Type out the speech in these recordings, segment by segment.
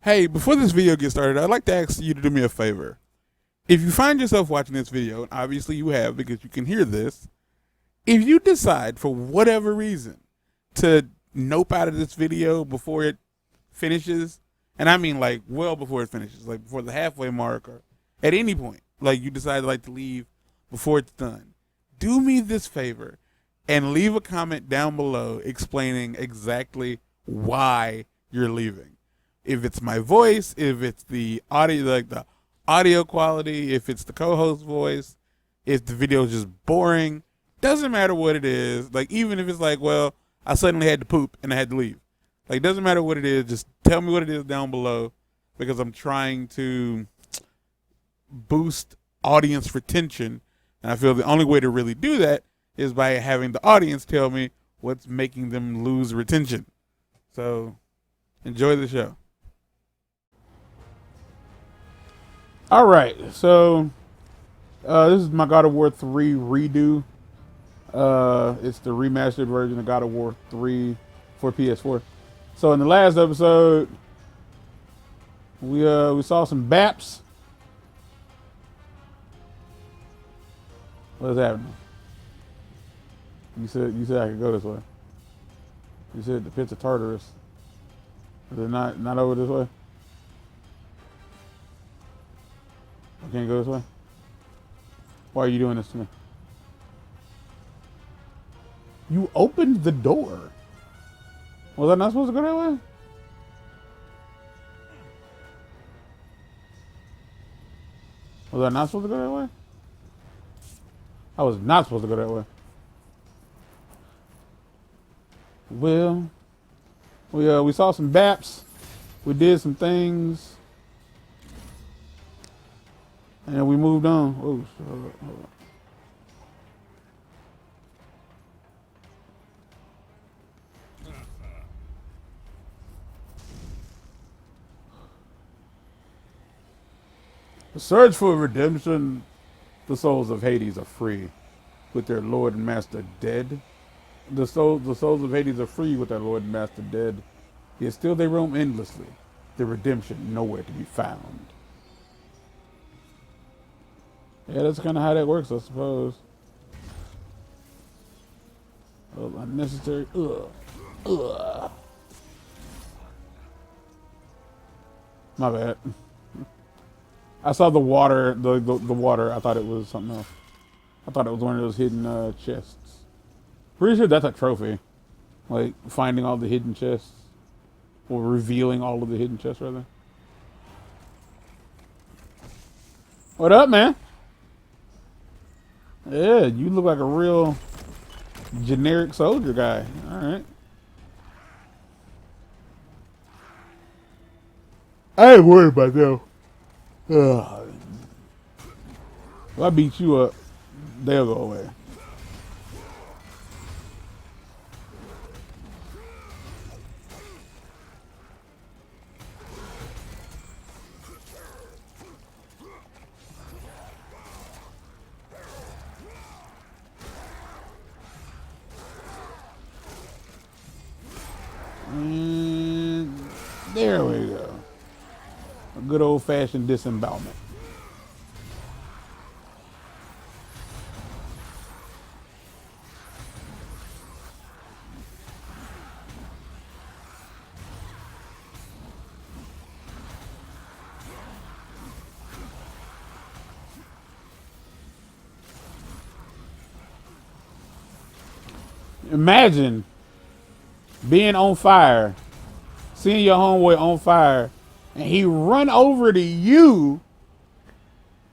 Hey, before this video gets started, I'd like to ask you to do me a favor. If you find yourself watching this video, and obviously you have because you can hear this, if you decide for whatever reason to nope out of this video before it finishes, and I mean like well before it finishes, like before the halfway mark or at any point, like you decide like to leave before it's done, do me this favor and leave a comment down below explaining exactly why you're leaving. If it's my voice, if it's the audio, like the audio quality, if it's the co-host voice, if the video is just boring, doesn't matter what it is. Like even if it's like, well, I suddenly had to poop and I had to leave. Like doesn't matter what it is, just tell me what it is down below because I'm trying to boost audience retention. And I feel the only way to really do that is by having the audience tell me what's making them lose retention. So enjoy the show. All right, so this is my God of War 3 redo. It's the remastered version of God of War 3 for PS4. So in the last episode, we saw some baps. What's happening? You said I could go this way. You said the pits of Tartarus. Is it not over this way? I can't go this way? Why are you doing this to me? You opened the door. Was I not supposed to go that way? Was I not supposed to go that way? I was not supposed to go that way. Well, we saw some baps. We did some things. And we moved on. Oh, hold on. The search for redemption. The souls of Hades are free, with their Lord and Master dead. The souls of Hades are free with their Lord and Master dead. Yet still they roam endlessly. Their redemption nowhere to be found. Yeah, that's kind of how that works, I suppose. Oh, unnecessary. Ugh. My bad. I saw the water, the water. I thought it was something else. I thought it was one of those hidden chests. Pretty sure that's a trophy. Like, finding all the hidden chests. Or revealing all of the hidden chests, rather. What up, man? Yeah, you look like a real generic soldier guy. All right. I ain't worried about them. If I beat you up, they'll go away. And there we go. A good old-fashioned disembowelment. Imagine being on fire, seeing your homeboy on fire, and he run over to you,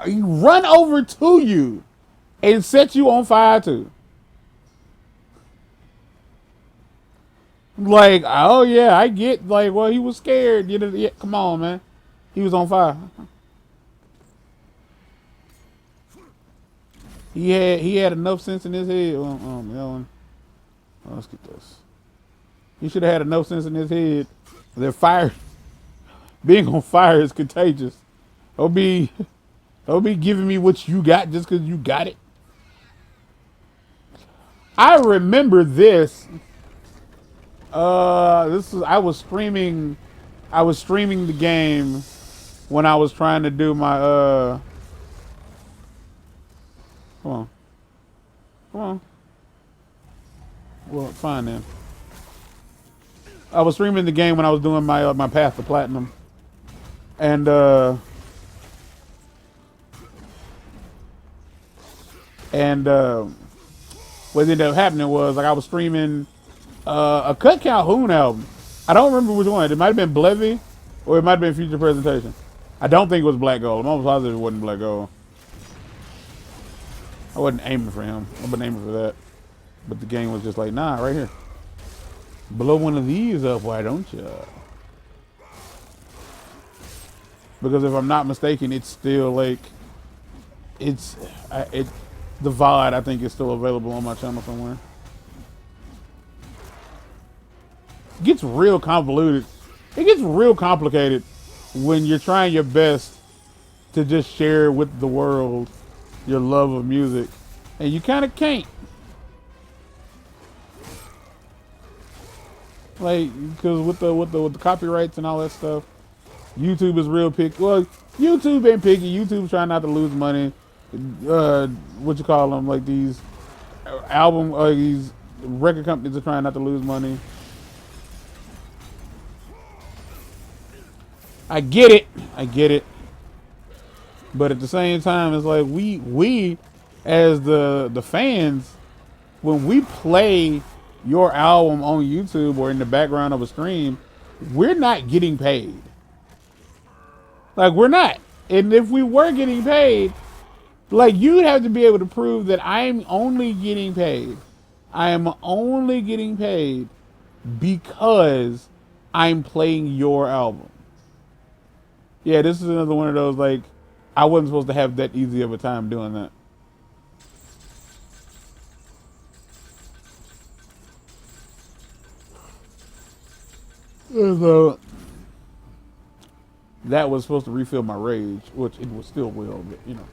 he run over to you, and set you on fire too. Like, oh yeah, I get, like, well, he was scared. You know, yeah, come on, man. He was on fire. He had enough sense in his head. Let's get this. He should have had enough sense in his head that fire, being on fire is contagious. Don't be giving me what you got just because you got it. I remember this. I was streaming I was streaming the game when I was trying to do my come on. Come on. Well, fine then. I was streaming the game when I was doing my my path to platinum. And what ended up happening was like I was streaming a Cut Calhoun album. I don't remember which one. It might have been Blevy or it might have been Future Presentation. I don't think it was Black Gold. I'm almost positive it wasn't Black Gold. I wasn't aiming for him. I wasn't aiming for that. But the game was just like, nah, right here. Blow one of these up, why don't you? Because if I'm not mistaken, it's still like, the VOD I think is still available on my channel somewhere. It gets real convoluted. It gets real complicated when you're trying your best to just share with the world your love of music, and you kind of can't. Like, because with the copyrights and all that stuff, YouTube is real picky. Well, YouTube ain't picky. YouTube's trying not to lose money. What you call them? Like these these record companies are trying not to lose money. I get it. But at the same time, it's like we as the fans, when we play your album on YouTube or in the background of a stream, we're not getting paid. Like, we're not. And if we were getting paid, like, you'd have to be able to prove that I'm only getting paid. I am only getting paid because I'm playing your album. Yeah, this is another one of those, like, I wasn't supposed to have that easy of a time doing that. So, that was supposed to refill my rage, which it was still will, but you know.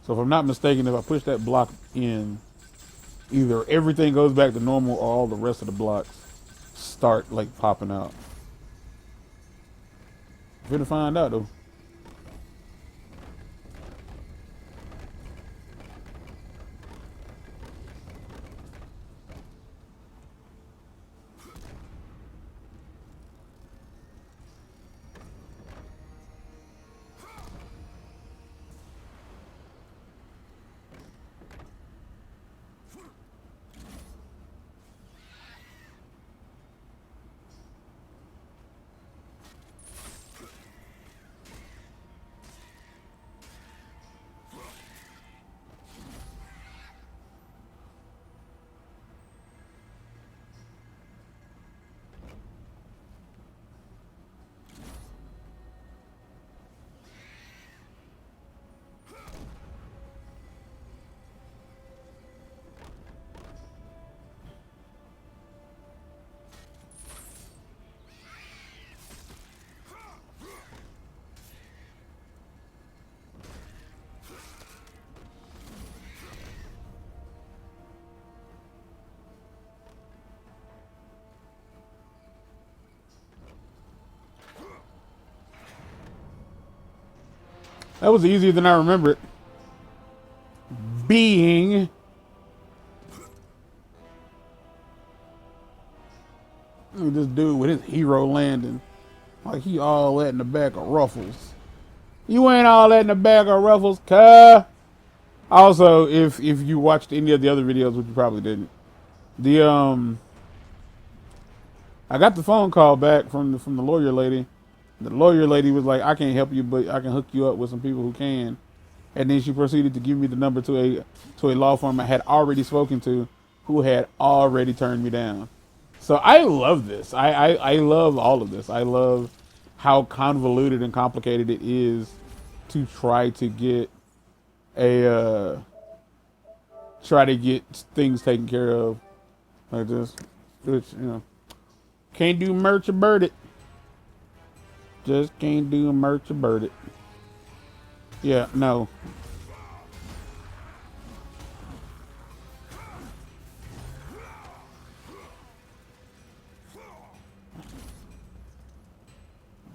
So if I'm not mistaken, if I push that block in, either everything goes back to normal or all the rest of the blocks start like popping out. I'm gonna find out though. That was easier than I remember it being. Look at this dude with his hero landing. Like he all that in the back of Ruffles. You ain't all that in the back of Ruffles, cuh. Also, if you watched any of the other videos, which you probably didn't, I got the phone call back from the lawyer lady. The lawyer lady was like, I can't help you, but I can hook you up with some people who can. And then she proceeded to give me the number to a law firm I had already spoken to, who had already turned me down. So I love this. I love all of this. I love how convoluted and complicated it is to try to get things taken care of like this. Which, you know, can't do merch about it. Just can't do a merch about it. Yeah, no.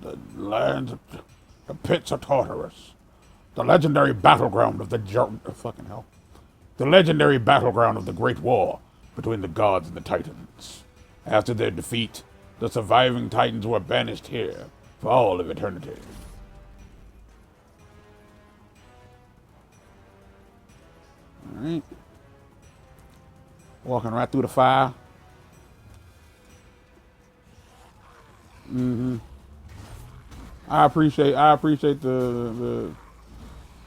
The lands of the pits of Tartarus. The legendary battleground of the fucking hell. The legendary battleground of the Great War between the gods and the Titans. After their defeat, the surviving Titans were banished here for all of eternity. Alright. Walking right through the fire. I appreciate the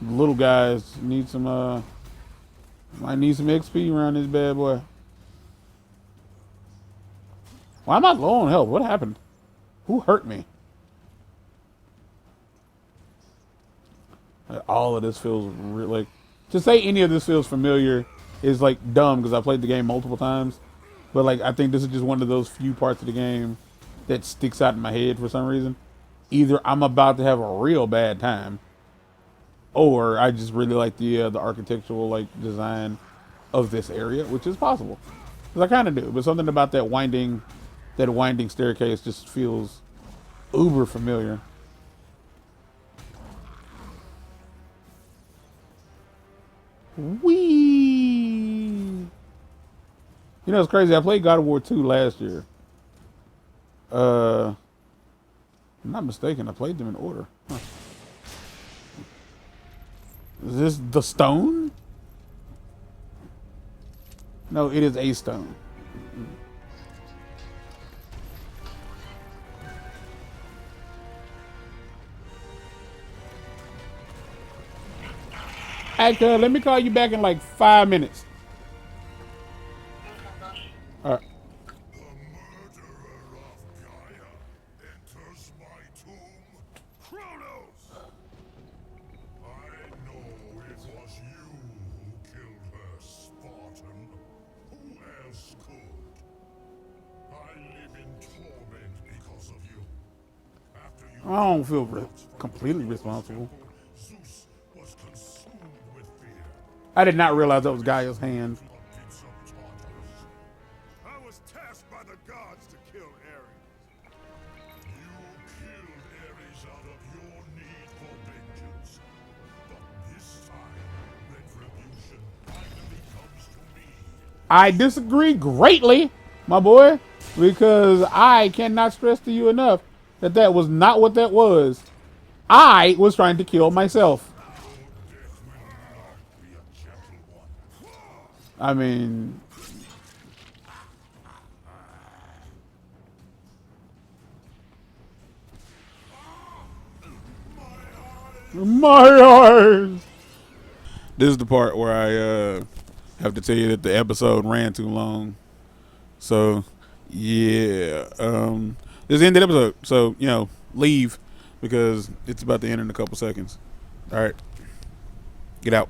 little guys. Need some might need some XP around this bad boy. Why am I low on health? What happened? Who hurt me? All of this feels like, to say any of this feels familiar is like dumb because I played the game multiple times. But like, I think this is just one of those few parts of the game that sticks out in my head for some reason. Either I'm about to have a real bad time, or I just really like the architectural like design of this area, which is possible. Because I kind of do, but something about that winding staircase just feels uber familiar. Whee! You know, it's crazy. I played God of War 2 last year. I'm not mistaken. I played them in order. Huh. Is this the stone? No, it is a stone. Hey, let me call you back in like 5 minutes. All right. The murderer of Gaia enters my tomb. Kratos! I know it was you who killed her, Spartan. Who else could? I live in torment because of you. After you I don't feel completely responsible. Zeus was consumed with fear. I did not realize that was Gaia's hand. Pits of Tartarus. I was tasked by the gods to kill Ares. You killed Ares out of your need for vengeance. But this time, retribution finally comes to me. I disagree greatly, my boy, because I cannot stress to you enough that that was not what that was. I was trying to kill myself. Your death will not be a gentle one. I mean, my eyes. This is the part where I have to tell you that the episode ran too long. So, yeah. This is the end of the episode. So, you know, leave because it's about to end in a couple seconds. All right. Get out.